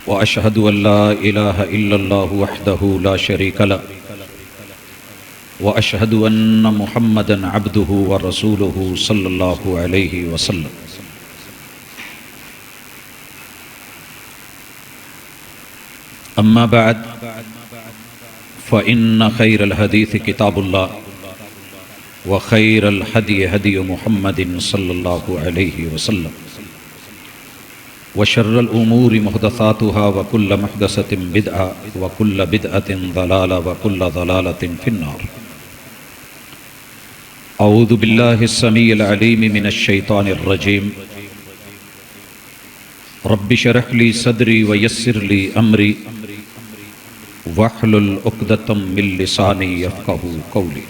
व अशहदु अल्ला इलाहा इल्लल्लाहु वहदहु ला शरीका लह व अशहदु अन्न मुहम्मदन अब्दुहु व रसूलुहु सल्लल्लाहु अलैहि वसल्लम। अम्मा बाद फ़इन्न खैरल हदीस किताबुल्लाह व खैरल हदी हदी मुहम्मदिन सल्लल्लाहु अलैहि वसल्लम व शर्रल उमूरि मुहदसातुहा व कुल्ल मुहदसतिन बिदअ व कुल्ल बिदअतिन दलाला व कुल्ल दलालतिन फिन्नार। अऊज़ु बिल्लाहिस समीइल अलीम मिनश शैतानिर रजीम। रब्बि शरह ली सदरी व यस्सिर ली अमरी वहलुल उक़दतम मिन लिसानी यफ़क़हू क़ौली।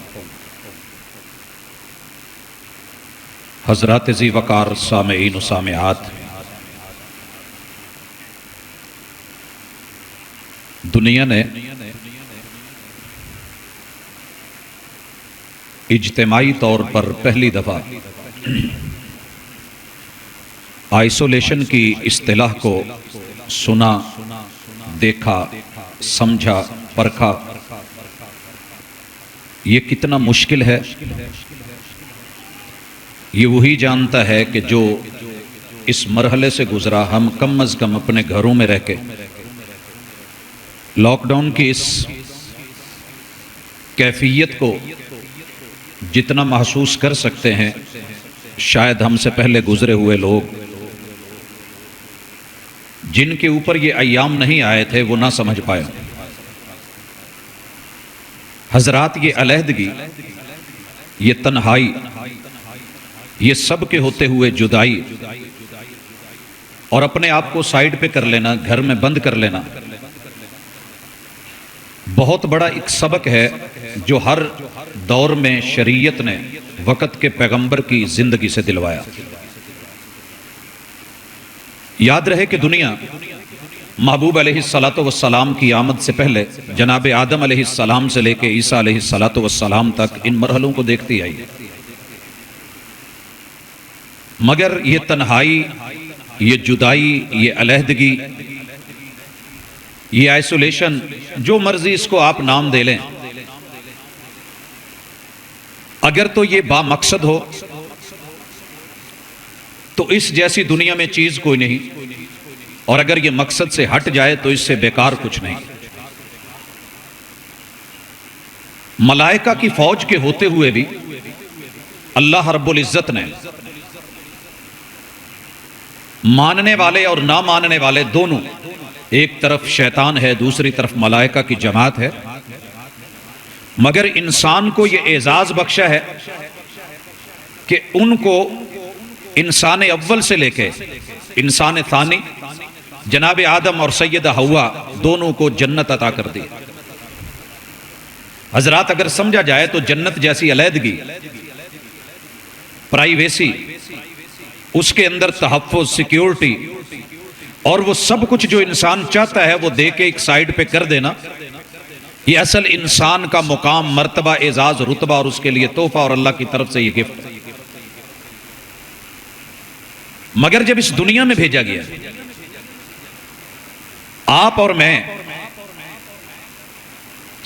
हज़रात ज़ी वक़ार सामईन व सामिआत, दुनिया ने इज्तिमाई तौर पर पहली दफ़ा आइसोलेशन की इस्तिलाह को सुना, देखा, समझा, परखा। ये कितना मुश्किल है ये वही जानता है कि जो इस मरहले से गुजरा। हम कम अज़ कम अपने घरों में रह के लॉकडाउन की इस कैफियत को जितना महसूस कर सकते हैं, शायद हमसे पहले गुजरे हुए लोग जिनके ऊपर ये अय्याम नहीं आए थे वो ना समझ पाए। हजरात, ये अलहदगी, ये तन्हाई, ये सब के होते हुए जुदाई और अपने आप को साइड पे कर लेना, घर में बंद कर लेना, बहुत बड़ा एक सबक है जो हर दौर में शरीयत ने वक़्त के पैगंबर की जिंदगी से दिलवाया। याद रहे कि दुनिया महबूब अलैहिस्सलातु वस्सलाम की आमद से पहले जनाब आदम अलैहिस्सलाम से लेके ईसा अलैहिस्सलातु वस्सलाम तक इन मरहलों को देखती आई है। मगर ये तन्हाई, ये जुदाई, ये अलहदगी, ये आइसोलेशन, जो मर्जी इसको आप नाम दे लें, अगर तो ये बामकसद हो तो इस जैसी दुनिया में चीज कोई नहीं, और अगर ये मकसद से हट जाए तो इससे बेकार कुछ नहीं। मलाइका की फौज के होते हुए भी अल्लाह रब्बुल इज्जत ने मानने वाले और ना मानने वाले दोनों, एक तरफ शैतान है, दूसरी तरफ मलाइका की जमात है, मगर इंसान को यह एजाज बख्शा है कि उनको इंसान अव्वल से लेके इंसान थानी जनाब आदम और सैयदा हव्वा दोनों को जन्नत अता कर दी। हजरात, अगर समझा जाए तो जन्नत जैसी अलहदगी, प्राइवेसी, उसके अंदर तहफ़्फ़ुज़, सिक्योरिटी और वो सब कुछ जो इंसान चाहता है वो दे के एक साइड पे कर देना, ये असल इंसान का मुकाम, मर्तबा, एजाज, रुतबा और उसके लिए तोहफा और अल्लाह की तरफ से ये गिफ्ट। मगर जब इस दुनिया में भेजा गया, आप और मैं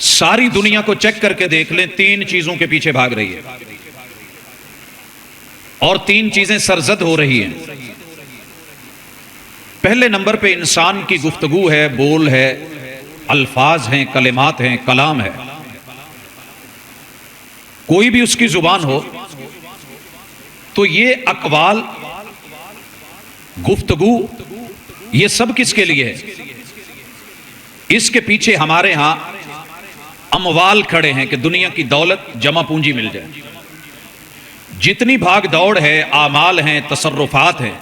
सारी दुनिया को चेक करके देख लें, तीन चीजों के पीछे भाग रही है और तीन चीजें सरजद हो रही हैं। पहले नंबर पे इंसान की गुफ्तगू है, बोल है, अल्फाज हैं, कलिमात हैं, कलाम है। कोई भी उसकी जुबान हो तो ये अकवाल, गुफ्तगू, ये सब किसके लिए है? इसके पीछे हमारे यहां अमवाल खड़े हैं कि दुनिया की दौलत, जमा पूंजी मिल जाए। जितनी भाग दौड़ है, आमाल हैं, तसर्रुफात हैं,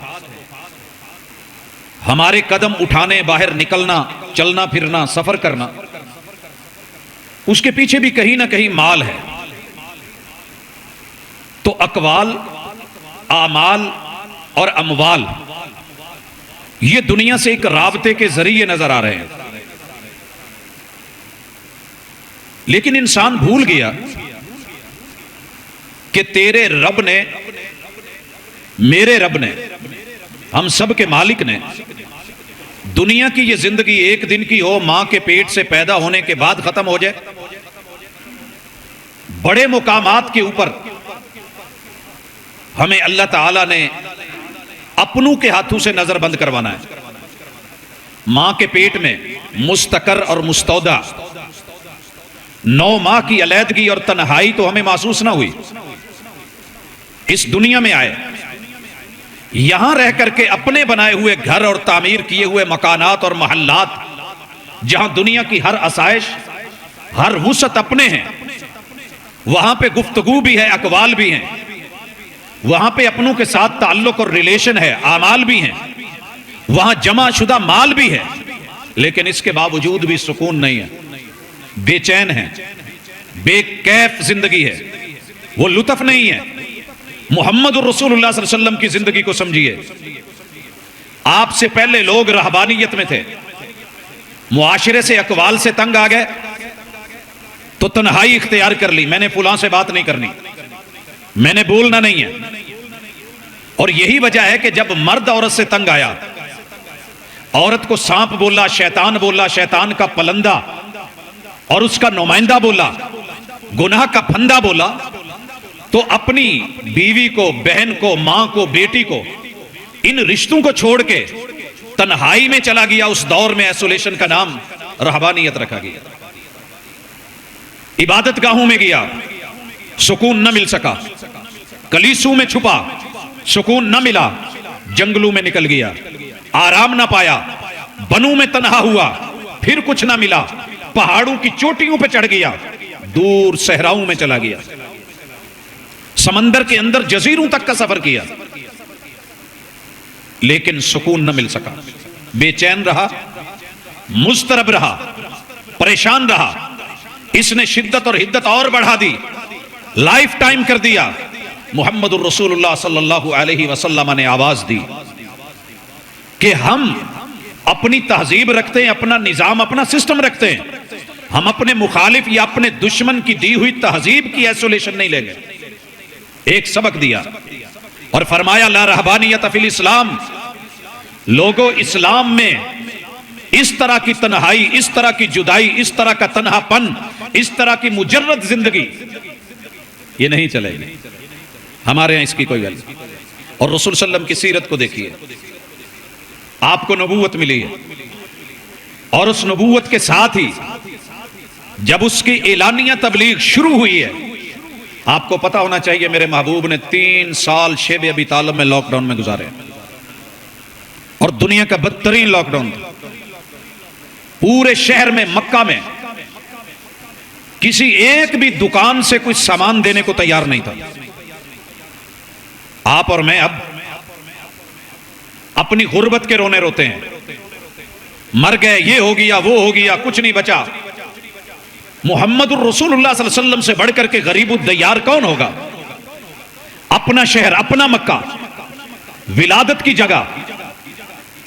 हमारे कदम उठाने, बाहर निकलना, चलना फिरना, सफर करना, उसके पीछे भी कहीं ना कहीं माल है। तो अकवाल, आमाल और अमवाल ये दुनिया से एक राबते के जरिए नजर आ रहे हैं। लेकिन इंसान भूल गया कि तेरे रब ने, मेरे रब ने, हम सब के मालिक ने दुनिया की ये जिंदगी एक दिन की हो, मां के पेट से पैदा होने के बाद खत्म हो जाए। बड़े मुकामात के ऊपर हमें अल्लाह ताला ने अपनों के हाथों से नजर बंद करवाना है। मां के पेट में मुस्तकर और मुस्तौदा 9 माह की अलैदगी और तन्हाई तो हमें महसूस ना हुई। इस दुनिया में आए, यहां रह करके अपने बनाए हुए घर और तामीर किए हुए मकानात और महल्लात, जहां दुनिया की हर आसाइश, हर वुसत अपने हैं, वहां पे गुफ्तगू भी है, अकवाल भी हैं, वहां पे अपनों के साथ ताल्लुक और रिलेशन है, आमाल भी हैं, वहां जमा शुदा माल भी है, लेकिन इसके बावजूद भी सुकून नहीं है, बेचैन है, बेकैफ जिंदगी है, वो लुत्फ नहीं है। मोहम्मद रसूलुल्लाह सल्लल्लाहु अलैहि वसल्लम की जिंदगी को समझिए। आपसे पहले लोग रहबानियत में थे, मुआशरे से अकवाल से तंग आ गए तो तन्हाई इख्तियार कर ली, मैंने फुलां से बात नहीं करनी, मैंने बोलना नहीं है। और यही वजह है कि जब मर्द औरत से तंग आया, औरत को सांप बोला, शैतान का पलंदा और उसका नुमाइंदा बोला, गुनाह का फंदा बोला, तो अपनी बीवी को, बहन को, मां को, बेटी को, इन रिश्तों को छोड़ के तन्हाई में चला गया। उस दौर में आइसोलेशन का नाम रहबानियत रखा गया। इबादत गाहों में गया, सुकून न मिल सका, कलीसू में छुपा, सुकून न मिला, जंगलों में निकल गया, आराम ना पाया, बनू में तन्हा हुआ, फिर कुछ ना मिला, पहाड़ों की चोटियों पे चढ़ गया, दूर सहराओं में चला गया, समंदर के अंदर जजीरों तक का सफर किया, लेकिन सुकून न मिल सका। बेचैन रहा, मुस्तरब रहा, परेशान रहा। इसने शिद्दत और हिद्दत और बढ़ा दी, लाइफ टाइम कर दिया। मुहम्मदुर रसूलुल्लाह सल्लल्लाहु अलैहि वसल्लम ने आवाज दी कि हम अपनी तहजीब रखते हैं, अपना निजाम, अपना सिस्टम रखते हैं, हम अपने मुखालिफ या अपने दुश्मन की दी हुई तहजीब की आइसोलेशन नहीं लेंगे। एक सबक दिया और फरमाया, ला रहबानियत फिल इस्लाम, लोगों इस्लाम में इस तरह की तन्हाई, इस तरह की जुदाई, इस तरह का तन्हापन, इस तरह की मुजर्रद जिंदगी ये नहीं चलेगी। हमारे यहां इसकी कोई गल। और रसूल सल्लम की सीरत को देखिए, आपको नबूवत मिली है और उस नबूवत के साथ ही जब उसकी एलानिया तबलीग शुरू हुई है, आपको पता होना चाहिए मेरे महबूब ने 3 साल शेब अबी तालिब में लॉकडाउन में गुजारे और दुनिया का बदतरीन लॉकडाउन था। पूरे शहर में, मक्का में किसी एक भी दुकान से कुछ सामान देने को तैयार नहीं था। आप और मैं अब अपनी गुर्बत के रोने रोते हैं, मर गए, ये हो गया, वो हो गया, कुछ नहीं बचा। मुहम्मदुर रसूलुल्लाह सल्लल्लाहु अलैहि वसल्लम से बढ़कर के गरीबुद दयार कौन होगा? अपना शहर, अपना मक्का, विलादत की जगह,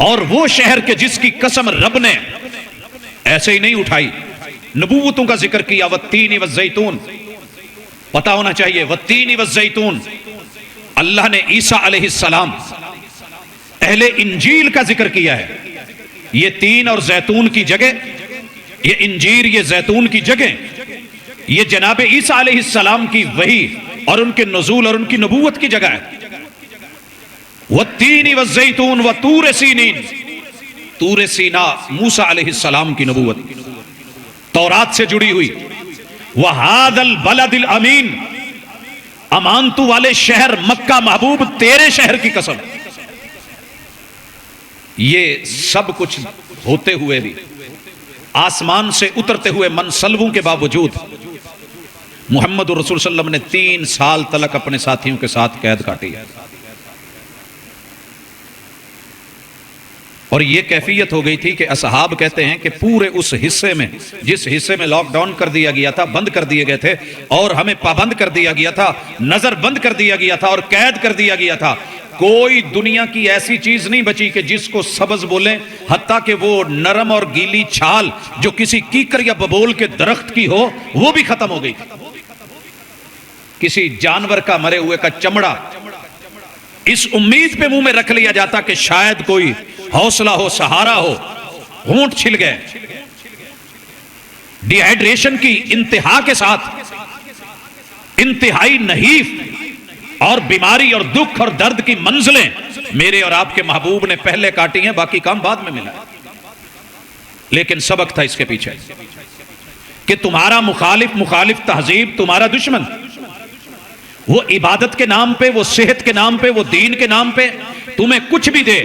और वो शहर के जिसकी कसम रब ने ऐसे ही नहीं उठाई, नबूवतों का जिक्र किया। वत्तीन वज़्ज़ैतून, पता होना चाहिए, वत्तीन वज़्ज़ैतून, अल्लाह ने ईसा अलैहिस्सलाम, अहले इंजील का जिक्र किया है। ये तीन और जैतून की जगह, ये इंजीर, ये जैतून की जगह, ये जनाब ईसा अलैहिस्सलाम की वही और उनके नुज़ूल और उनकी नबूवत की जगह है। वत्तीन वज़्ज़ैतून व तूर सीनीन, तूर सीना मूसा अलैहिस्सलाम की नबूवत तौरात से जुड़ी हुई। वहादल बलदिल अमीन, अमानतू वाले शहर मक्का, महबूब तेरे शहर की कसम। ये सब कुछ होते हुए भी, आसमान से उतरते हुए मनसलबों के बावजूद मुहम्मद रसूल सल्लम ने 3 साल तक अपने साथियों के साथ कैद काटी। और ये कैफियत हो गई थी कि असहाब कहते हैं कि पूरे उस हिस्से में, जिस हिस्से में लॉकडाउन कर दिया गया था, बंद कर दिए गए थे और हमें पाबंद कर दिया गया था, नजर बंद कर दिया गया था और कैद कर दिया गया था, कोई दुनिया की ऐसी चीज नहीं बची कि जिसको सब्ज बोले, हत्ता कि वो नरम और गीली छाल जो किसी कीकर या बबोल के दरख्त की हो, वो भी खत्म हो गई। किसी जानवर का, मरे हुए का चमड़ा इस उम्मीद पे मुंह में रख लिया जाता कि शायद कोई हौसला हो, सहारा हो, होंठ छिल गए। डिहाइड्रेशन की इंतहा के साथ इंतहाई नहीफ और बीमारी और दुख और दर्द की मंजिलें मेरे और आपके महबूब ने पहले काटी हैं, बाकी काम बाद में मिला। लेकिन सबक था इसके पीछे कि तुम्हारा मुखालिफ तहजीब तुम्हारा दुश्मन, वो इबादत के नाम पे, वो सेहत के नाम पे, वो दीन के नाम पे तुम्हें कुछ भी दे,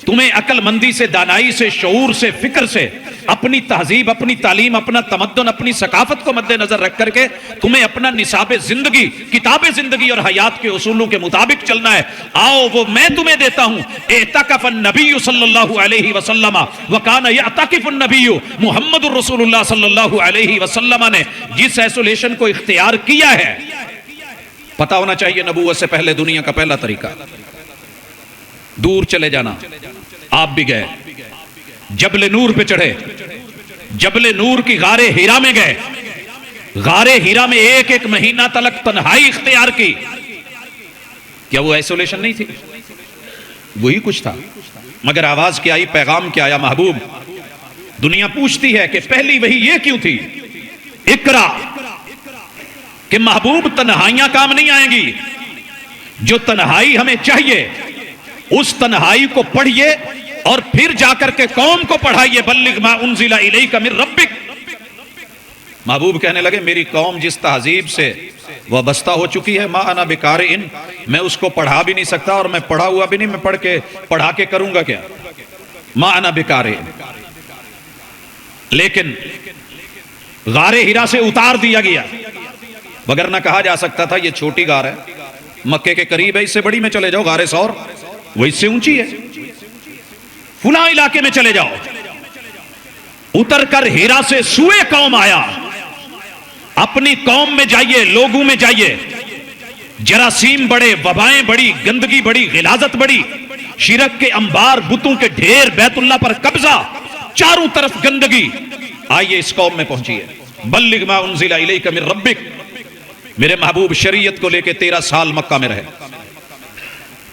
तुम्हें अक्लमंदी से, दानाई से, शऊर से, फिक्र से, अपनी तहजीब, अपनी तालीम, अपना तमद्दुन, अपनी सकाफत को मद्देनजर रख करके तुम्हें अपना निसाबे जिंदगी, किताबे जिंदगी और हयात के उसूलों के मुताबिक चलना है। आओ वो मैं तुम्हें देता हूं। एतकफन नबी सल्लल्लाहु अलैहि वसल्लम व कान यअतकिफुन नबी मुहम्मदुर रसूलुल्लाह सल्लल्लाहु अलैहि वसल्लम ने जिस आइसोलेशन को इख्तियार किया है, पता होना चाहिए नबूवत से पहले दुनिया का पहला तरीका दूर चले जाना। आप भी गए, जबले नूर पे चढ़े, जबले नूर की गारे हीरा में गए, गारे हीरा में एक एक महीना तलक तन्हाई इख्तियार की। क्या वो आइसोलेशन नहीं थी? वही कुछ था। मगर आवाज क्या आई, पैगाम क्या आया? महबूब, दुनिया पूछती है कि पहली वही ये क्यों थी? इकरा कि महबूब तन्हाइयां काम नहीं आएंगी, जो तन्हाई हमें चाहिए उस तन्हाई को पढ़िए और फिर जाकर के कौम को पढ़ाइए। बल्लिग मा उनजिला इलैका मिर रब्बिक। महबूब कहने लगे मेरी कौम जिस तहजीब से वाबस्ता हो चुकी है, मा अना बिकारिन, मैं उसको पढ़ा भी नहीं सकता और मैं पढ़ा हुआ भी नहीं, मैं पढ़ा के करूंगा क्या? मा अना बिकारिन। लेकिन गारे हिरा से उतार दिया गया, मगर ना कहा जा सकता था ये छोटी गार है, मक्के के करीब है, इससे बड़ी में चले जाओ, गारे सौर वो इससे ऊंची है, फुला इलाके में चले जाओ। उतरकर हीरा से सुए कौम आया। अपनी कौम में जाइए, लोगों में जाइए, जरासीम बड़े, वबाएं बड़ी, गंदगी बड़ी, गिलाजत बड़ी, शिरक के अंबार, बुतों के ढेर, बैतुल्लाह पर कब्जा, चारों तरफ गंदगी। आइए इस कौम में पहुंचिए। बल्लिग मा उनजिला इलैका मिर रब्बिक। मेरे महबूब शरीयत को लेकर 13 साल मक्का में रहे,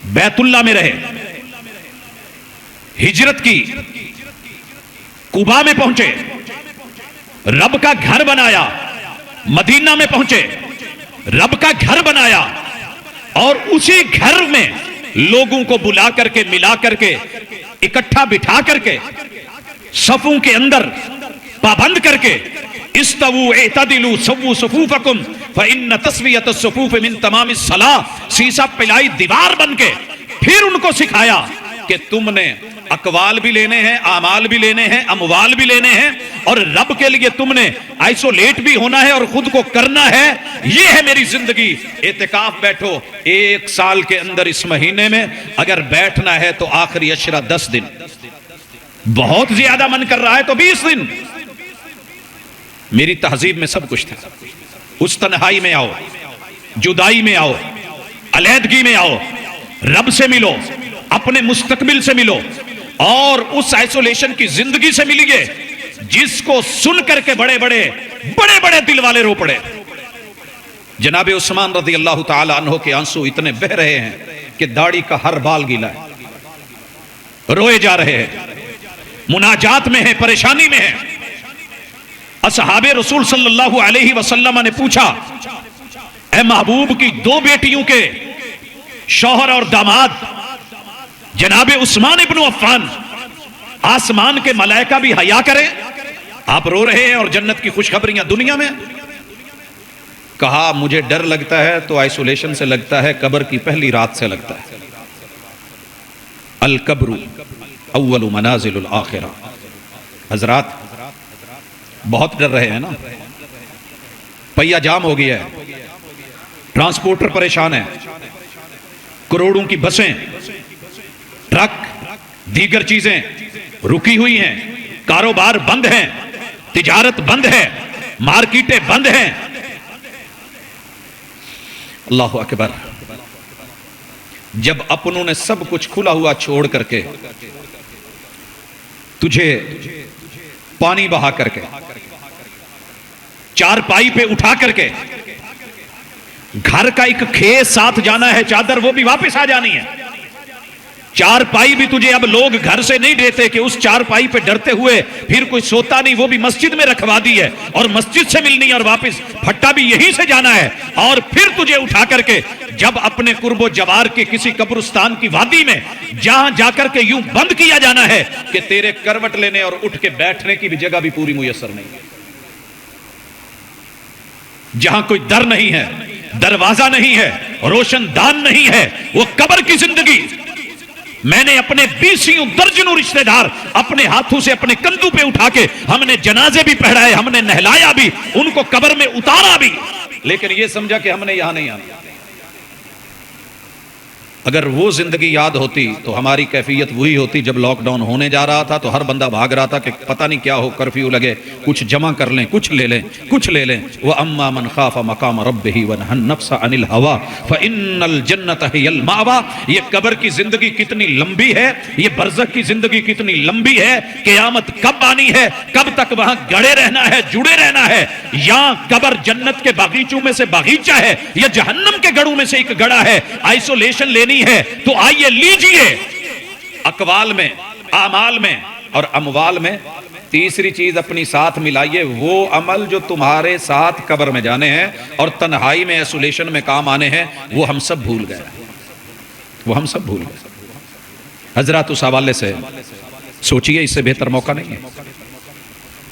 बैतुल्लाह में रहे, हिजरत की, कुबा में पहुंचे, रब का घर बनाया, मदीना में पहुंचे, रब का घर बनाया और उसी घर में लोगों को बुला करके, मिला करके, इकट्ठा बिठा करके, सफों के अंदर पाबंद करके, इस्तवू एतदिलू सव्वू सुफूफकुम फइन्न तस्वियत सुफूफ मिन तमामिस सलाह। शीशा पिलाई दीवार बन के फिर उनको सिखाया कि तुमने अकवाल भी लेने हैं, आमाल भी लेने हैं, अमवाल भी लेने हैं, और रब के लिए तुमने आइसोलेट भी होना है और खुद को करना है। ये है मेरी जिंदगी। एतिकाफ बैठो 1 साल के अंदर, इस महीने में अगर बैठना है तो आखिरी अशरा 10 दिन, बहुत ज्यादा मन कर रहा है तो 20 दिन। मेरी तहजीब में सब कुछ था। उस तन्हाई में आओ, जुदाई में आओ, अलैदगी में आओ, रब से मिलो, अपने मुस्तकबिल से मिलो और उस आइसोलेशन की जिंदगी से मिलिए जिसको सुन करके बड़े बड़े दिल वाले रो पड़े। जनाब उस्मान रज़ी अल्लाह ताला अन्हो के आंसू इतने बह रहे हैं कि दाढ़ी का हर बाल गीला है, रोए जा रहे हैं, मुनाजात में है, परेशानी में है। असहाबे रसूल सल्लल्लाहु अलैहि वसल्लम ने पूछा, ए महबूब की 2 बेटियों के शौहर और दामाद जनाबे उस्मान इब्न अफ़्फ़ान, आसमान के मलाइका भी हया करें, आप रो रहे हैं और जन्नत की खुशखबरियां दुनिया में। कहा मुझे डर लगता है तो आइसोलेशन से लगता है, कब्र की पहली रात से लगता है। अल कब्रु अव्वलु मनाजिलुल आखिरा। हजरात बहुत डर रहे हैं ना, पहिया जाम हो गया है, ट्रांसपोर्टर परेशान है, करोड़ों की बसें, ट्रक, दीगर चीजें रुकी हुई हैं, कारोबार बंद हैं, तिजारत बंद है, मार्केटें बंद हैं। अल्लाहु अकबर। जब अपनों ने सब कुछ खुला हुआ छोड़ करके तुझे पानी बहा करके, चारपाई पे उठा करके घर का एक खेस साथ जाना है, चादर वो भी वापस आ जानी है। चारपाई भी तुझे अब लोग घर से नहीं देते कि उस चारपाई पे डरते हुए फिर कोई सोता नहीं, वो भी मस्जिद में रखवा दी है और मस्जिद से मिलनी है और वापस फट्टा भी यहीं से जाना है। और फिर तुझे उठा करके जब अपने कुर्बो जवार के किसी कब्रिस्तान की वादी में जहां जाकर के यूं बंद किया जाना है कि तेरे करवट लेने और उठ के बैठने की भी जगह भी पूरी मुयस्सर नहीं है, जहां कोई दर नहीं है, दरवाजा नहीं है, रोशनदान नहीं है, वो कब्र की जिंदगी। मैंने अपने 20 दर्जनों रिश्तेदार अपने हाथों से अपने कंधों पे उठा के हमने जनाजे भी पढ़ाए, हमने नहलाया भी, उनको कब्र में उतारा भी, लेकिन यह समझा कि हमने यहां नहीं आना। अगर वो जिंदगी याद होती तो हमारी कैफियत वही होती जब लॉकडाउन होने जा रहा था तो हर बंदा भाग रहा था कि पता नहीं क्या हो, कर्फ्यू लगे, कुछ जमा कर लें, कुछ ले लें, कुछ ले लें। वह अम्मा मन खाफा मकाम रब्बिही व नहन नफ्सा अनिल हवा फ़इन्नल जन्नत हियल मावा। ये कब्र की जिंदगी कितनी लंबी है, ये बरज़ख की जिंदगी कितनी लंबी है, क़यामत कब आनी है, कब तक वहां गड़े रहना है, जुड़े रहना है, या कब्र जन्नत के बागीचों में से बागीचा है या जहन्नम के गढ़ों में से एक गड़ा है। आइसोलेशन लेनी है तो आइए लीजिए। अकवाल में, आमाल में और अमवाल में तीसरी चीज अपनी साथ मिलाइए, वो अमल जो तुम्हारे साथ कब्र में जाने हैं और तन्हाई में आइसोलेशन में काम आने हैं, वो हम सब भूल गए, वो हम सब भूल गए। हजरत उस हवाले से सोचिए, इससे बेहतर मौका नहीं है।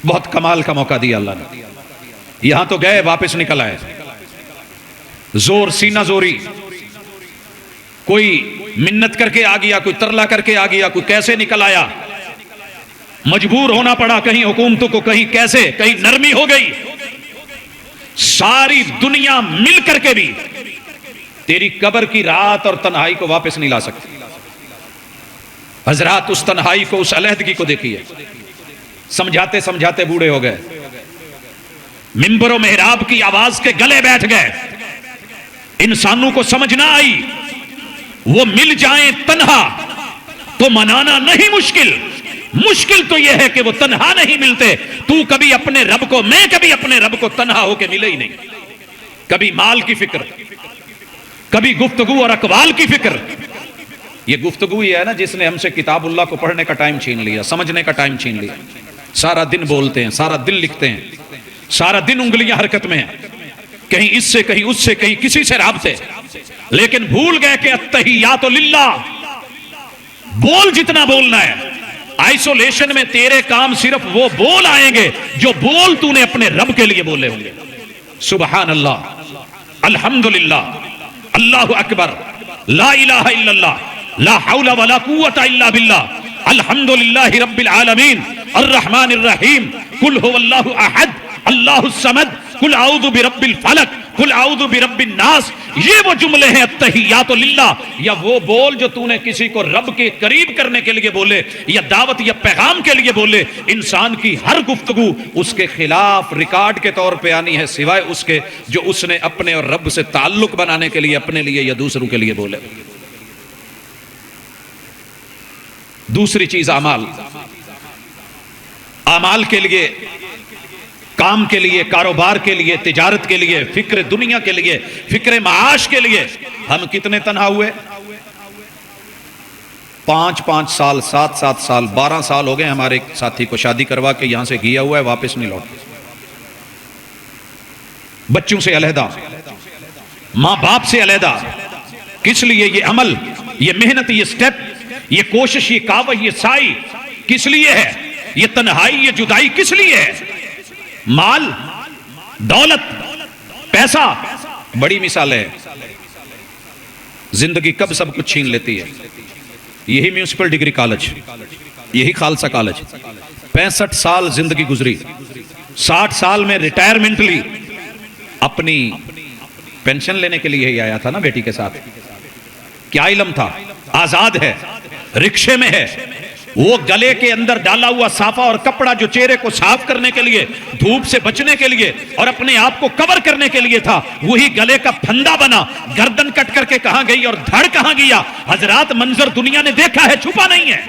बहुत कमाल का मौका दिया अल्लाह ने। यहां तो गए, वापस निकल आए, जोर सीना जोरी, कोई मिन्नत करके आ गया, कोई तरला करके आ गया, कोई कैसे निकल आया, मजबूर होना पड़ा, कहीं हुकूमतों को, कहीं कैसे, कहीं नरमी हो गई। सारी दुनिया मिल करके भी तेरी कब्र की रात और तन्हाई को वापस नहीं ला सकती। हजरात उस तन्हाई को, उस अलहदगी को देखिए, समझाते समझाते बूढ़े हो गए, मिंबर और मेहराब की आवाज के गले बैठ गए। इंसानों को समझ ना आई, वो मिल जाएं तन्हा तो मनाना नहीं मुश्किल, मुश्किल तो यह है कि वो तन्हा नहीं मिलते। तू कभी अपने रब को, मैं कभी अपने रब को तन्हा होके मिले ही नहीं। कभी माल की फिक्र, कभी गुफ्तगू और अकवाल की फिक्र। ये गुफ्तगू ही है ना जिसने हमसे किताबुल्लाह को पढ़ने का टाइम छीन लिया, समझने का टाइम छीन लिया। सारा दिन बोलते हैं, सारा दिन लिखते हैं, सारा दिन उंगलियां हरकत में हैं, कहीं इससे कहीं उससे, कहीं किसी से राबते, लेकिन भूल गए कि अत्तहियातु लिल्लाह, बोल जितना बोलना है। आइसोलेशन में तेरे काम सिर्फ वो बोल आएंगे जो बोल तूने अपने रब के लिए बोले होंगे। सुबहान अल्लाह, अल्हम्दुलिल्लाह, अल्लाहु अकबर, ला इलाहा इल्लल्लाह, ला हौला वला कुव्वता इल्ला बिल्लाह, अल्हम्दुलिल्लाहि रब्बिल आलमीन, अर्रहमानिर रहीम, कुल हुवल्लाहु अहद, अल्लाहुस समद, कुल आऊदु बिरब्बिल फलक, कुल आऊदु बिरब्बिन नास। ये वो जुमले हैं अत्तहियातु लिल्लाह, या वो बोल जो तूने किसी को रब के करीब करने के लिए बोले या दावत या पैगाम के लिए बोले। इंसान की हर गुफ्तगू उसके खिलाफ रिकॉर्ड के तौर पे आनी है, सिवाय उसके जो उसने अपने और रब से ताल्लुक बनाने के लिए अपने लिए या दूसरों के लिए बोले। दूसरी चीज अमाल, अमाल के लिए, काम के लिए, कारोबार के लिए, तिजारत के लिए, फिक्र दुनिया के लिए, फिक्र माश के लिए हम कितने तन्हा हुए। 5-5 साल, 7-7 साल, 12 साल हो गए हमारे साथी को शादी करवा के यहां से गया हुआ है, वापस नहीं लौट। बच्चों से अलहदा, मां बाप से अलहदा। किस लिए ये अमल, ये मेहनत, ये स्टेप, ये कोशिश, ये कावह, ये साई किस लिए है? ये तन्हाई, ये जुदाई किस लिए है? माल, दौलत, पैसा बड़ी मिसाल है। जिंदगी कब सब कुछ छीन लेती है। यही म्यूनिसिपल डिग्री कॉलेज, यही खालसा कॉलेज, 65 साल जिंदगी गुजरी, 60 साल में रिटायरमेंट ली, अपनी पेंशन लेने के लिए ही आया था ना बेटी के साथ। क्या इल्म था, आजाद है, रिक्शे में है, वो गले के अंदर डाला हुआ साफा और कपड़ा जो चेहरे को साफ करने के लिए, धूप से बचने के लिए और अपने आप को कवर करने के लिए था, वही गले का फंदा बना, गर्दन कट करके कहां गई और धड़ कहां गया। हजरात मंजर दुनिया ने देखा है, छुपा नहीं है।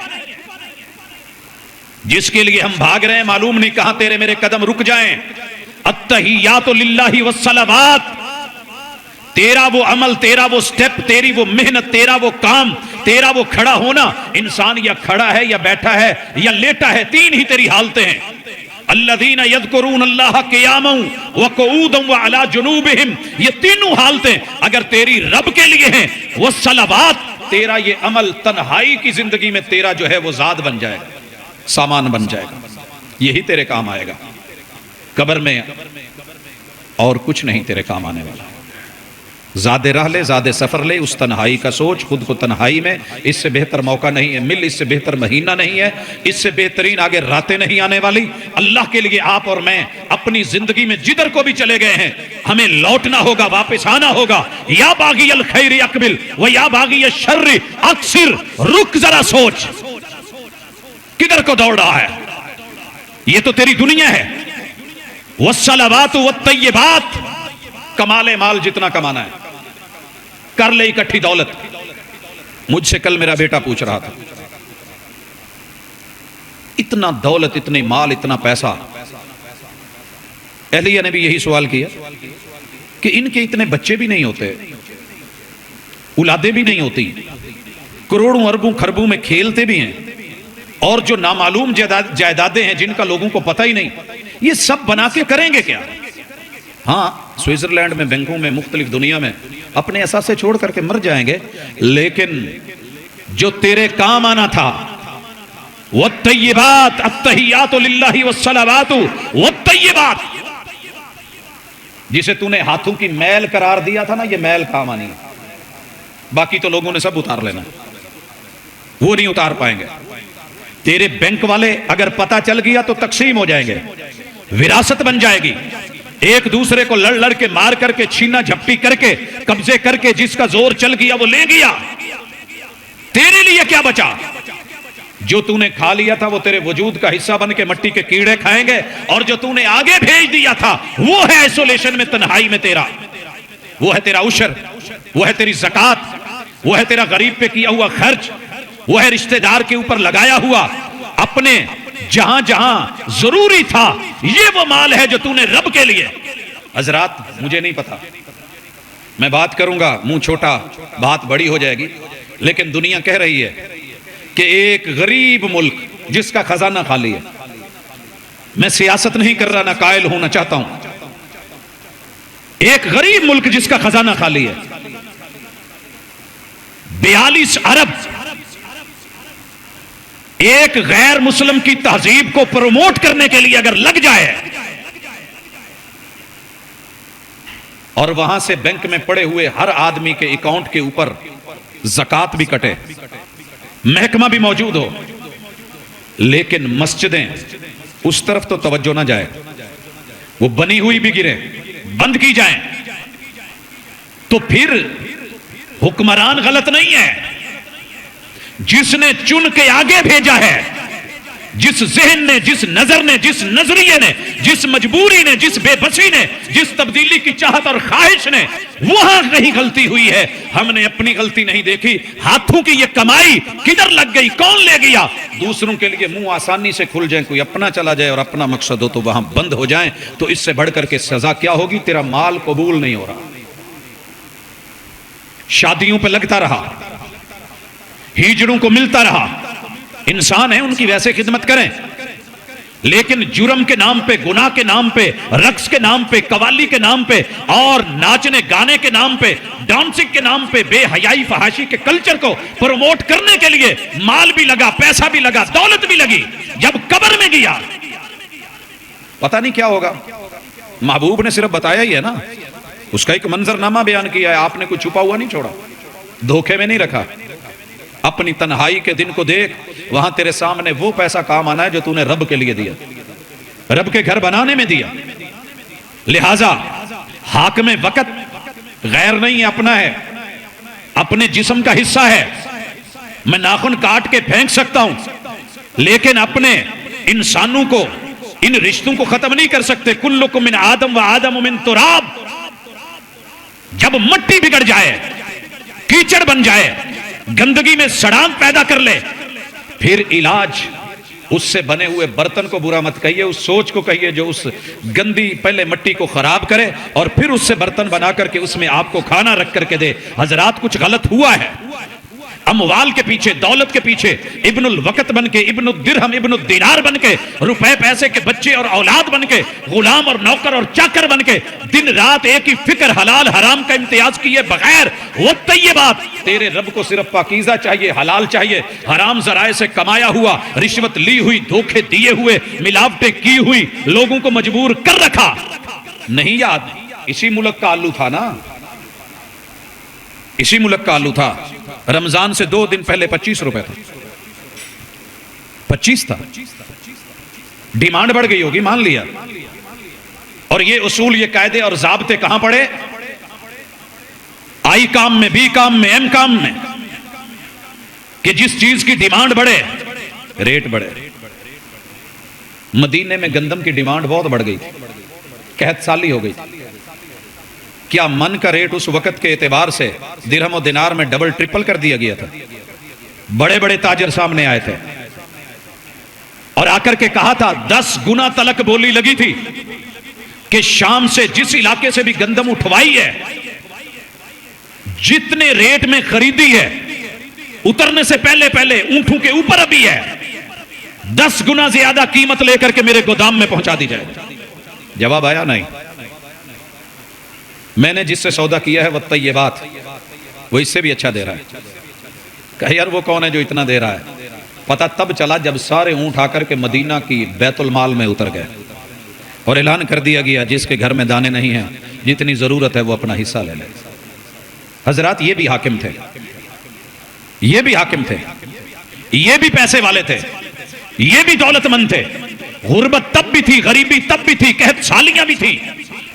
जिसके लिए हम भाग रहे हैं मालूम नहीं कहां तेरे मेरे कदम रुक जाएं। अत्तहियातु लिल्लाहि वस्सलावात, तेरा वो अमल, तेरा वो स्टेप, तेरी वो मेहनत, तेरा वो काम, तेरा वो खड़ा होना। इंसान या खड़ा है या बैठा है या लेटा है, तीन ही तेरी हालतें हैं। अल्लज़ीना यज़कुरून अल्लाह क़ियामन व क़ुऊदन व अला जुनूबिहिम, ये तीनों हालतें अगर तेरी रब के लिए हैं, वो सलावात, तेरा ये अमल तन्हाई की जिंदगी में तेरा जो है वो ज़ाद बन जाएगा, सामान बन जाएगा, यही तेरे काम आएगा। कब्र में और कुछ नहीं तेरे काम आने वाला। ज़्यादा राह ले, ज़्यादा सफ़र ले, उस तन्हाई का सोच, खुद को तन्हाई में, इससे बेहतर मौका नहीं है मिल, इससे बेहतर महीना नहीं है, इससे बेहतरीन आगे रातें नहीं आने वाली। अल्लाह के लिए आप और मैं अपनी जिंदगी में जिधर को भी चले गए हैं, हमें लौटना होगा, वापस आना होगा। या बागी अल खैर अकबिल व या बागी शर्र अक्सिर, रुक जरा सोच, किधर को दौड़ रहा है? ये तो तेरी दुनिया है। वस्सलावातु वत्तय्यिबात, कमाले माल जितना कमाना है कर ले इकट्ठी दौलत। मुझसे कल मेरा बेटा पूछ रहा था, इतना दौलत, इतने माल, इतना पैसा। एलिया ने भी यही सवाल किया कि इनके इतने बच्चे भी नहीं होते, औलादे भी नहीं होती, करोड़ों अरबों खरबों में खेलते भी हैं, और जो नामालूम जायदादें हैं जिनका लोगों को पता ही नहीं, ये सब बना के करेंगे क्या? हाँ, स्विट्जरलैंड में, बैंकों में, मुख्तलिफ दुनिया में अपने एहसासे छोड़ करके मर जाएंगे, लेकिन जो तेरे काम आना था, वत्तय्यिबात अत्तहियातु लिल्लाहि वस्सलावातु वत्तय्यिबात, जिसे तूने हाथों की मैल करार दिया था ना, ये मैल काम आनी है। बाकी तो लोगों ने सब उतार लेना, वो नहीं उतार पाएंगे। तेरे बैंक वाले अगर पता चल गया तो तकसीम हो जाएंगे, विरासत बन जाएगी, एक दूसरे को लड़ लड़ के, मार करके, छीना झपटी करके, कब्जे करके, जिसका जोर चल गया वो ले गया। तेरे लिए क्या बचा? जो तूने खा लिया था वो तेरे वजूद का हिस्सा बन के मट्टी के कीड़े खाएंगे, और जो तूने आगे भेज दिया था वो है आइसोलेशन में, तन्हाई में तेरा, वो है तेरा उशर, वो है तेरी ज़कात, वो है तेरा गरीब पे किया हुआ खर्च, वो है रिश्तेदार के ऊपर लगाया हुआ, अपने जहां जहां जरूरी था, ये वो माल है जो तूने रब के लिए। हजरात, मुझे नहीं पता, मैं बात करूंगा मुंह छोटा, बात बड़ी हो जाएगी, लेकिन दुनिया कह रही है कि एक गरीब मुल्क जिसका खजाना खाली है, मैं सियासत नहीं कर रहा, ना कायल होना चाहता हूं, एक गरीब मुल्क जिसका खजाना खाली है, 42 अरब एक गैर मुस्लिम की तहजीब को प्रमोट करने के लिए अगर लग जाए, और वहां से बैंक में पड़े हुए हर आदमी के अकाउंट के ऊपर ज़कात भी कटे, महकमा भी मौजूद हो, लेकिन मस्जिदें उस तरफ तो तवज्जो ना जाए, वो बनी हुई भी गिरे, बंद की जाए, तो फिर हुक्मरान गलत नहीं है। जिसने चुन के आगे भेजा है, जिस जहन ने, जिस नजर ने, जिस नजरिए ने, जिस मजबूरी ने, जिस बेबसी ने, जिस तब्दीली की चाहत और ख्वाहिश ने, वहां कहीं गलती हुई है। हमने अपनी गलती नहीं देखी, हाथों की ये कमाई किधर लग गई, कौन ले गया? दूसरों के लिए मुंह आसानी से खुल जाए, कोई अपना चला जाए और अपना मकसद हो तो वहां बंद हो जाए, तो इससे बढ़कर के सजा क्या होगी? तेरा माल कबूल नहीं हो रहा, शादियों पे लगता रहा, हिजड़ों को मिलता रहा, इंसान है उनकी वैसे खिदमत करें, लेकिन जुर्म के नाम पे, गुनाह के नाम पे, रक्स के नाम पे, कवाली के नाम पे और नाचने गाने के नाम पे, डांसिंग के नाम पे, बेहयाई फहाशी के कल्चर को प्रमोट करने के लिए माल भी लगा, पैसा भी लगा, दौलत भी लगी। जब कब्र में गया पता नहीं क्या होगा। महबूब ने सिर्फ बताया ही है ना, उसका एक मंजरनामा बयान किया है, आपने कुछ छुपा हुआ नहीं छोड़ा, धोखे में नहीं रखा। अपनी तन्हाई के दिन को देख, वहां तेरे सामने वो पैसा काम आना है जो तूने रब के लिए दिया, रब के घर बनाने में दिया। लिहाजा हाक में वक़्त गैर नहीं है, अपना है, अपने जिस्म का हिस्सा है। मैं नाखून काट के फेंक सकता हूं, लेकिन अपने इंसानों को, इन रिश्तों को खत्म नहीं कर सकते। कुल्लुकुम मिन आदम व आदम मिन तुराब। जब मट्टी बिगड़ जाए, कीचड़ बन जाए, गंदगी में सड़ांग पैदा कर ले, फिर इलाज उससे बने हुए बर्तन को बुरा मत कहिए, उस सोच को कहिए जो उस गंदी पहले मिट्टी को खराब करे और फिर उससे बर्तन बना करके उसमें आपको खाना रख करके दे। हजरात कुछ गलत हुआ है। अमवाल के पीछे, दौलत के पीछे इब्नुल वक्त बन के, इब्नुल दिरहम, इब्नुल दिनार बन के, रुपए पैसे के बच्चे और औलाद बन के, गुलाम और नौकर और चाकर बन के दिन रात एक ही फिक्र हलाल हराम का इम्तियाज किए बगैर, वो तय्यबात, तेरे रब को सिर्फ पाकीज़ा चाहिए, हलाल चाहिए, हराम जराए से कमाया हुआ, रिश्वत ली हुई, धोखे दिए हुए, मिलावटें की हुई, लोगों को मजबूर कर रखा। नहीं याद? इसी मुल्क का आलू था ना, इसी मुल्क का आलू था। रमजान से 2 दिन पहले 25 रुपए था, 25 था। डिमांड बढ़ गई होगी, मान लिया। और ये उसूल, ये कायदे और जाब्ते कहां पड़े? आई काम में, बी काम में, एम काम में, कि जिस चीज की डिमांड बढ़े रेट बढ़े। मदीने में गंदम की डिमांड बहुत बढ़ गई थी, कहत साली हो गई। क्या मन का रेट उस वक्त के एतबार से दिरहम और दिनार में डबल ट्रिपल कर दिया गया था। बड़े बड़े ताजर सामने आए थे और आकर के कहा था, 10 गुना तलक बोली लगी थी कि शाम से जिस इलाके से भी गंदम उठवाई है, जितने रेट में खरीदी है, उतरने से पहले पहले ऊंटों के ऊपर अभी है, 10 गुना ज्यादा कीमत लेकर के मेरे गोदाम में पहुंचा दी जाए। जवाब आया नहीं। मैंने जिससे सौदा किया है वह तय्यबात, वो इससे भी अच्छा दे रहा है। कहे यार वो कौन है जो इतना दे रहा है? पता तब चला जब सारे ऊंट आकर के मदीना की बैतुल माल में उतर गए और ऐलान कर दिया गया, जिसके घर में दाने नहीं हैं, जितनी जरूरत है वो अपना हिस्सा ले ले। हजरात ये भी हाकिम थे, ये भी हाकिम थे, ये भी पैसे वाले थे, ये भी दौलतमंद थे। गुर्बत तब भी थी, गरीबी तब भी थी, कहत सालियां भी थी,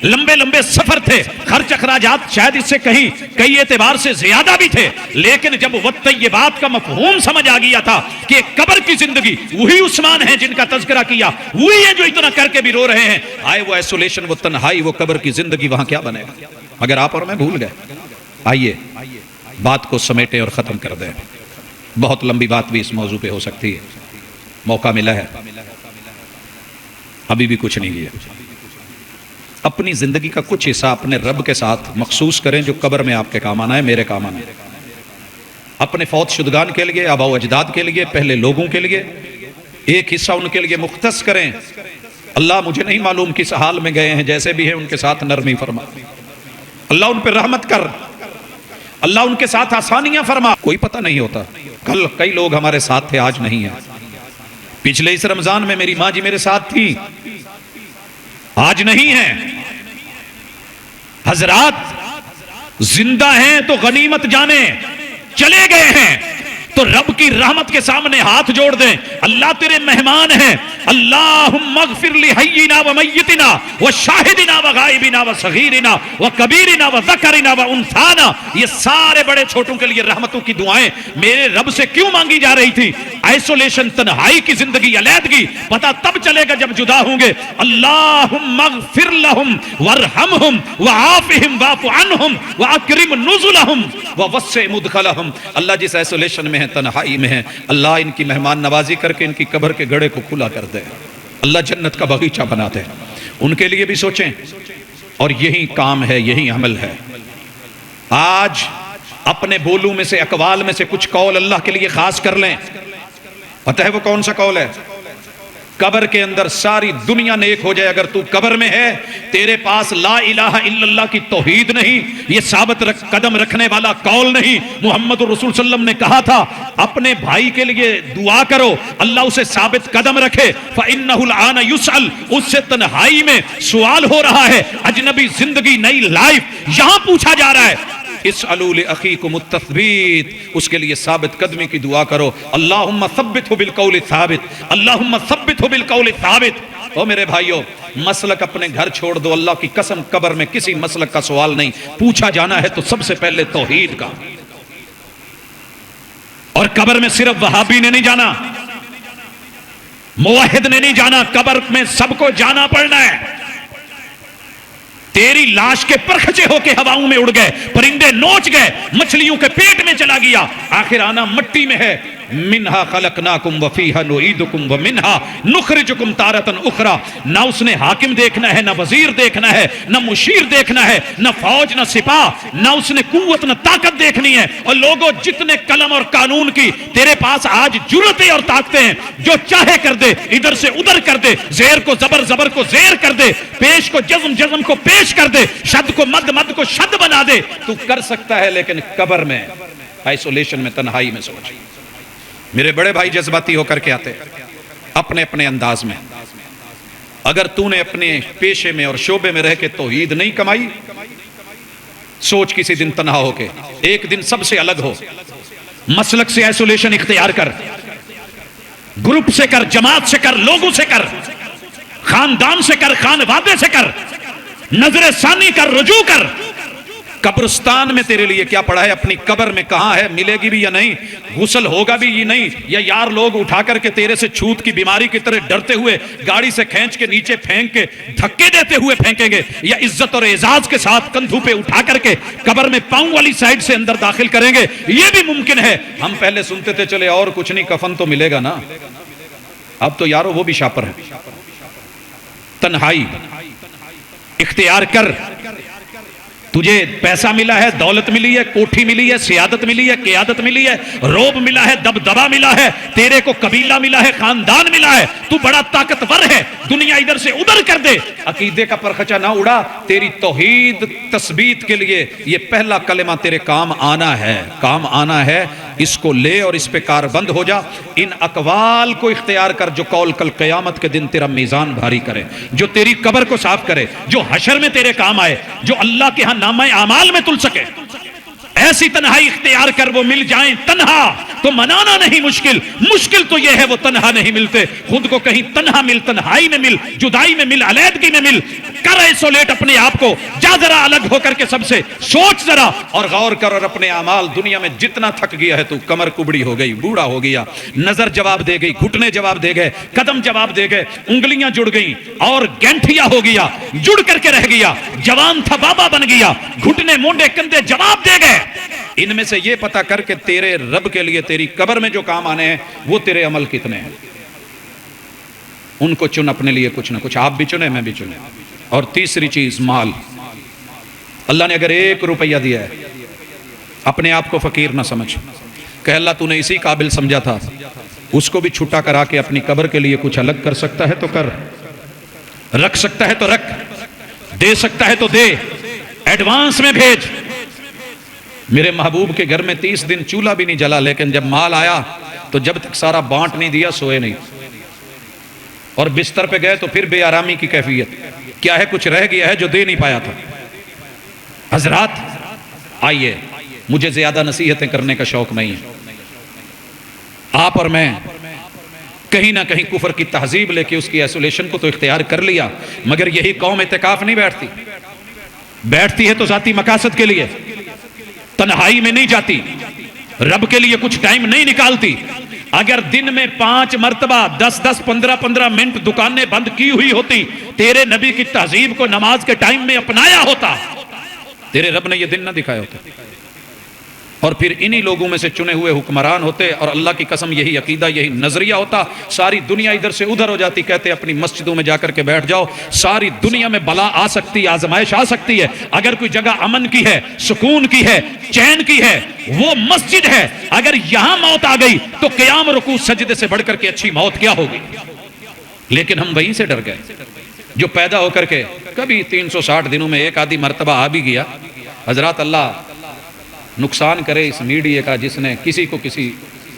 लंबे लंबे सफर थे, खर्च अखराजात शायद इससे कई एतबार से ज्यादा भी थे। लेकिन जब वक्त ये बात का मफहूम समझ आ गया था कि कब्र की जिंदगी, वही उस्मान है जिनका तज़किरा किया, वही है जो इतना करके भी रो रहे हैं। आए वो आइसोलेशन, वो तन्हाई, वो कब्र की जिंदगी, वहां क्या बनेगा? मगर आप और मैं भूल गए। आइए बात को समेटे और खत्म कर दें। बहुत लंबी बात भी इस मौजू पे हो सकती है, मौका मिला है, अभी भी कुछ नहीं किया। अपनी जिंदगी का कुछ हिस्सा अपने रब के साथ मखसूस करें, जो कब्र में आपके काम आना है, मेरे काम आना है। अपने फौत शुदगान के लिए, आबा अजदाद के लिए, पहले लोगों के लिए एक हिस्सा उनके लिए मुख्तस करें। अल्लाह मुझे नहीं मालूम किस हाल में गए हैं, जैसे भी है उनके साथ नरमी फरमा, अल्लाह उन पर रहमत कर, अल्लाह उनके साथ आसानियां फरमा। कोई पता नहीं होता, कल कई लोग हमारे साथ थे, आज नहीं है। पिछले इस रमजान में मेरी माँ जी मेरे साथ थी, आज नहीं है। हजरात जिंदा हैं तो गनीमत जाने, चले गए हैं तो रब की रहमत के सामने हाथ जोड़ दें। अल्लाह तेरे मेहमान हैं। अल्लाहुम्मा अग़फिर लि हय्यिना व मय्यितिना व शाहिदिना व गायबिना व सगीरिना व कबीरिना व ज़करिना व उन्साना। ये सारे बड़े छोटों के लिए रहमतों की दुआएं मेरे रब से क्यों मांगी जा रही थी? आइसोलेशन, तन्हाई की जिंदगी, अलैदगी, पता तब चलेगा जब जुदा होंगे। अल्लाहुम्मा अग़फिर लहुम वरहमहुम व आफ़िहिम वाफ़ु अन्हुम व अक्रिम नुज़ुलहुम व वस्सि मुदखलहुम। अल्लाह जिस आइसोलेशन में है, तन्हाई में है, अल्लाह इनकी मेहमान नवाजी करके इनकी कब्र के गड़े को खुला कर दे, अल्लाह जन्नत का बगीचा बना दे। उनके लिए भी सोचें, और यही काम है, यही अमल है। आज अपने बोलू में से, अकवाल में से कुछ कौल अल्लाह के लिए खास कर लें। पता है वो कौन सा कौल है? कब्र के अंदर सारी दुनिया नेक हो जाए, अगर तू कब्र में है, तेरे पास ला इलाहा इल्लल्लाह की तौहीद नहीं, ये साबित कदम रखने वाला कौल नहीं। मोहम्मद रसूल सल्लल्लाहु अलैहि वसल्लम ने कहा था, अपने भाई के लिए दुआ करो, अल्लाह उसे साबित कदम रखे। फ़इन्नहुल आना युसअल, उससे तन्हाई में सवाल हो रहा है। अजनबी जिंदगी, नई लाइफ, यहां पूछा जा रहा है। इस अलूल अखीकुम तस्बीत, उसके लिए साबित कदमी की दुआ करो। अल्लाहुम्मा सब्बितहु बिल कौल साबित, अल्लाहुम्मा सब्बितहु बिल कौल साबित। ओ मेरे भाइयों, मसलक अपने घर छोड़ दो, अल्लाह की कसम कब्र में किसी मसलक का सवाल नहीं पूछा जाना है, तो सबसे पहले तौहीद का। और कब्र में सिर्फ वहाबी ने नहीं जाना, मुवहिद ने नहीं जाना, कब्र में सबको जाना पड़ना है। तेरी लाश के परखचे होके हवाओं में उड़ गए, परिंदे नोच गए, मछलियों के पेट में चला गया, आखिर आना मट्टी में है। मिन्हा खलकनाकुम व फीहा नुईदुकुम व मिन्हा नुखरिजुकुम तारतन उखरा। ना उसने हाकिम देखना है, ना वजीर देखना है, ना मुशीर देखना है, ना फौज, ना सिपाह, ना उसने कुव्वत ना ताकत देखनी है। और लोगों, जितने कलम और कानून की तेरे पास आज जुर्रतें और ताकतें हैं, जो चाहे कर दे, इधर से उधर कर दे, जेर को जबर, जबर को जेर कर दे, पेश को जज्म, जज्म को पेश कर दे, शद को मद, मद को शद बना दे। तू कर सकता है, लेकिन कब्र में, आइसोलेशन में, तन्हाई में सोच। मेरे बड़े भाई जज्बाती होकर के आते अपने अपने अंदाज में। अगर तूने अपने पेशे में और शोबे में रह के तौहीद नहीं कमाई, सोच किसी दिन तन्हा होके, एक दिन सबसे अलग हो, मसलक से आइसोलेशन इख्तियार कर, ग्रुप से कर, जमात से कर, लोगों से कर, खानदान से कर, खानवादे से कर, नजरे सानी कर, रुजू कर। कब्रिस्तान में तेरे लिए क्या पड़ा है, अपनी कब्र में कहां है, मिलेगी भी या नहीं, गुस्ल होगा भी या नहीं, या यार लोग उठा करके तेरे से छूत की बीमारी की तरह डरते हुए गाड़ी से खींच के नीचे फेंक के धक्के देते हुए फेंकेंगे, या इज्जत और एजाज के साथ कंधों पे उठा करके कब्र में पांव वाली साइड से अंदर दाखिल करेंगे, यह भी मुमकिन है। हम पहले सुनते थे चले और कुछ नहीं, कफन तो मिलेगा ना, अब तो यारो वो भी शापर है। तन्हाई इख्तियार कर। तुझे पैसा मिला है, दौलत मिली है, कोठी मिली है, सियादत मिली है, क़ियादत मिली है, रोब मिला है, दबदबा मिला है, तेरे को कबीला मिला है, खानदान मिला है, तू बड़ा ताकतवर है, दुनिया इधर से उधर कर दे, अकीदे का परखचा ना उड़ा। तेरी तौहीद तस्बीत के लिए ये पहला कलेमा तेरे काम आना है, काम आना है। इसको ले और इस पे कारबंद हो जा। इन अकवाल को इख्तियार कर जो कौल कल क़यामत के दिन तेरा मीज़ान भारी करे, जो तेरी कब्र को साफ करे, जो हशर में तेरे काम आए, जो अल्लाह के यहां नामा आमाल में तुल सके। ऐसी तन्हाई इख्तियार कर, वो मिल जाए तन्हा तो मनाना नहीं मुश्किल, मुश्किल तो यह है वो तन्हा नहीं मिलते। खुद को कहीं तन्हा मिल, तन्हाई में मिल, जुदाई में मिल, अलैदगी में मिल, कर आइसोलेट अपने आप को, जा जरा अलग होकर के सबसे, सोच जरा और गौर कर। और अपने अमाल, दुनिया में जितना थक गया है तू, कमर कुबड़ी हो गई, बूढ़ा हो गया, नजर जवाब दे गई, घुटने जवाब दे गए, कदम जवाब दे गए, उंगलियां जुड़ गई और गैंठिया हो गया, जुड़ करके रह गया, जवान था बाबा बन गया, घुटने मोंडे कंधे जवाब दे गए। इनमें से ये पता करके तेरे रब के लिए तेरी कब्र में जो काम आने हैं वो तेरे अमल कितने हैं, उनको चुन अपने लिए कुछ ना कुछ। आप भी चुने, मैं भी चुने। और तीसरी चीज माल। अल्लाह ने अगर 1 रुपया दिया है, अपने आप को फकीर ना समझ, कह अल्लाह तूने इसी काबिल समझा था, उसको भी छुट्टा करा के अपनी कब्र के लिए कुछ अलग कर सकता है तो कर, रख सकता है तो रख, दे सकता है तो दे, एडवांस में भेज। मेरे महबूब के घर में 30 दिन चूल्हा भी नहीं जला, लेकिन जब माल आया तो जब तक सारा बांट नहीं दिया सोए नहीं, और बिस्तर पे गए तो फिर बेआरामी की कैफियत। क्या है, कुछ रह गया है जो दे नहीं पाया था। हजरात आइए, मुझे ज्यादा नसीहतें करने का शौक नहीं है। आप और मैं कहीं ना कहीं कुफर की तहजीब लेके उसकी आइसोलेशन को तो इख्तियार कर लिया, मगर यही कौम इत्तिकाफ नहीं बैठती, बैठती है तो जाती मकासद के लिए, तन्हाई में नहीं जाती, रब के लिए कुछ टाइम नहीं निकालती। अगर दिन में 5 मरतबा 10-10, 15-15 मिनट दुकानें बंद की हुई होती, तेरे नबी की तहजीब को नमाज के टाइम में अपनाया होता, तेरे रब ने यह दिन ना दिखाया होता। और फिर इन्हीं लोगों में से चुने हुए हुक्मरान होते, और अल्लाह की कसम यही अकीदा, यही नजरिया होता, सारी दुनिया इधर से उधर हो जाती। कहते अपनी मस्जिदों में जाकर के बैठ जाओ, सारी दुनिया में बला आ सकती, आजमाइश आ सकती है, अगर कोई जगह अमन की है, सुकून की है, चैन की है, वो मस्जिद है। अगर यहां मौत आ गई तो क़याम रुकू सजदे से बढ़कर के अच्छी मौत क्या होगी। लेकिन हम वहीं से डर गए, जो पैदा होकर के कभी 360 दिनों में एक आधी मरतबा आ भी गया। हजरत अल्लाह नुकसान करे इस मीडिया का, जिसने किसी को किसी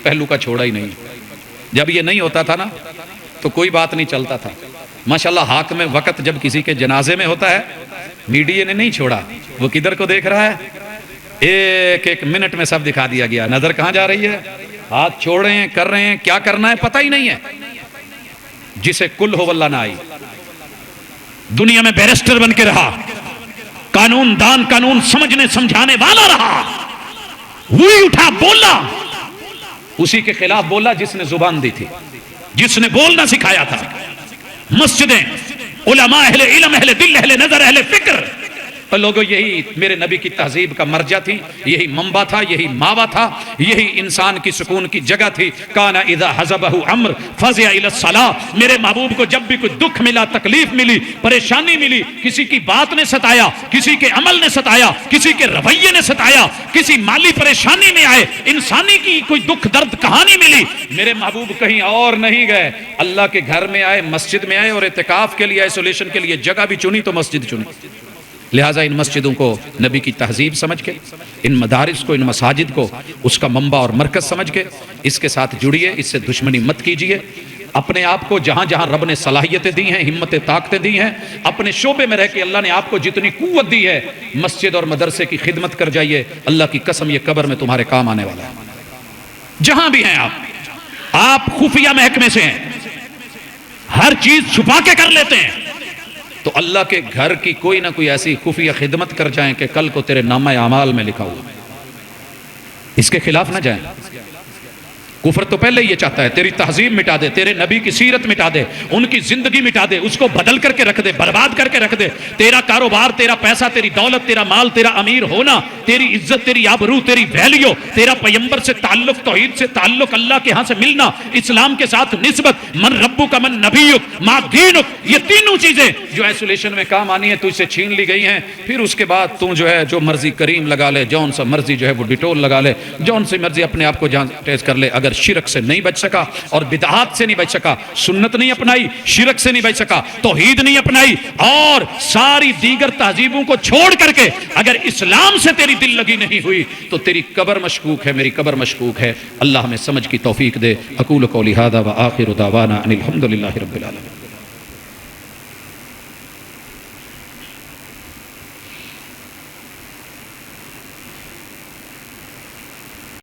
पहलू का छोड़ा ही नहीं। जब ये नहीं होता था ना तो कोई बात नहीं चलता था। माशाल्लाह हाक में वक्त जब किसी के जनाजे में होता है, मीडिया ने नहीं छोड़ा, वो किधर को देख रहा है, एक एक मिनट में सब दिखा दिया गया। नजर कहां जा रही है, हाथ छोड़ रहे हैं, कर रहे हैं, क्या करना है पता ही नहीं है। जिसे कुल हो वल्ला ना आई, दुनिया में बैरिस्टर बन के रहा, कानून दान, कानून समझने समझाने वाला रहा, वही उठा बोला, उसी के खिलाफ बोला जिसने जुबान दी थी, जिसने बोलना सिखाया था। मस्जिदें, उलमा, अहले इल्म, अहले दिल, अहले नजर, अहले फिक्र, और लोगों, यही मेरे नबी की तहजीब का मर्जा थी, यही मंबा था, यही मावा था, यही इंसान की सुकून की जगह थी। काना इदा हज़बहु अम्र फज़िया इला सलाह। मेरे महबूब को जब भी कोई दुख मिला, तकलीफ मिली, परेशानी मिली, किसी की बात ने सताया, किसी के अमल ने सताया, किसी के रवैये ने सताया, किसी माली परेशानी में आए, इंसानी की कोई दुख दर्द कहानी मिली, मेरे महबूब कहीं और नहीं गए, अल्लाह के घर में आए, मस्जिद में आए और इतिकाफ के लिए, आइसोलेशन के लिए जगह भी चुनी तो मस्जिद चुनी। लिहाजा इन मस्जिदों को नबी की तहजीब समझ के, इन मदारिस को, इन मसाजिद को उसका मंबा और मरकज समझ के इसके साथ जुड़िए, इससे दुश्मनी मत कीजिए। अपने आप को जहां जहां रब ने सलाहियतें दी हैं, हिम्मतें, ताकतें दी हैं, अपने शोबे में रह के अल्लाह ने आपको जितनी कुव्वत दी है, मस्जिद और मदरसे की खिदमत कर जाइए। अल्लाह की कसम, ये कब्र में तुम्हारे काम आने वाला है। जहां भी हैं आप खुफिया महकमे से हैं, हर चीज छुपा के कर लेते हैं, तो अल्लाह के घर की कोई ना कोई ऐसी खुफिया खिदमत कर जाएं कि कल को तेरे नामा अमाल में लिखा हुआ, इसके खिलाफ ना जाएं। कुफर तो पहले ये चाहता है तेरी तहजीब मिटा दे, तेरे नबी की सीरत मिटा दे, उनकी जिंदगी मिटा दे, उसको बदल करके रख दे, बर्बाद करके रख दे। तेरा कारोबार, तेरा पैसा, तेरी दौलत, तेरा माल, तेरा अमीर होना, तेरी इज्जत, तेरी आबरू, तेरी वैल्यू, तेरा पैगंबर से ताल्लुक, तौहीद से ताल्लुक, अल्लाह के यहां से मिलना, इस्लाम के साथ निस्बत, मन रब्बु का मन नबीयुक मा दीनुक, ये तीनों चीजें जो आइसोलेशन में काम आनी है तुझसे छीन ली गई हैं। फिर उसके बाद तू जो है जो मर्जी करीम लगा ले, जौन सा मर्जी जो है वो डिटोल लगा ले, जौन सी मर्जी अपने आप को जहां टेस्ट कर ले। अगर शिरक से नहीं बच सका और बिदअत से नहीं बच सका, सुन्नत नहीं अपनाई, शिरक से नहीं बच सका, तौहीद नहीं अपनाई और सारी दीगर तहजीबों को छोड़ करके अगर इस्लाम से तेरी दिल लगी नहीं हुई तो तेरी कब्र मशकूक है, मेरी कब्र मशकूक है। अल्लाह हमें समझ की तौफीक दे। अकूल कौली हादा व आखिरु दावाना अनिल हम्दुलिल्लाहि रब्बिल आलमीन।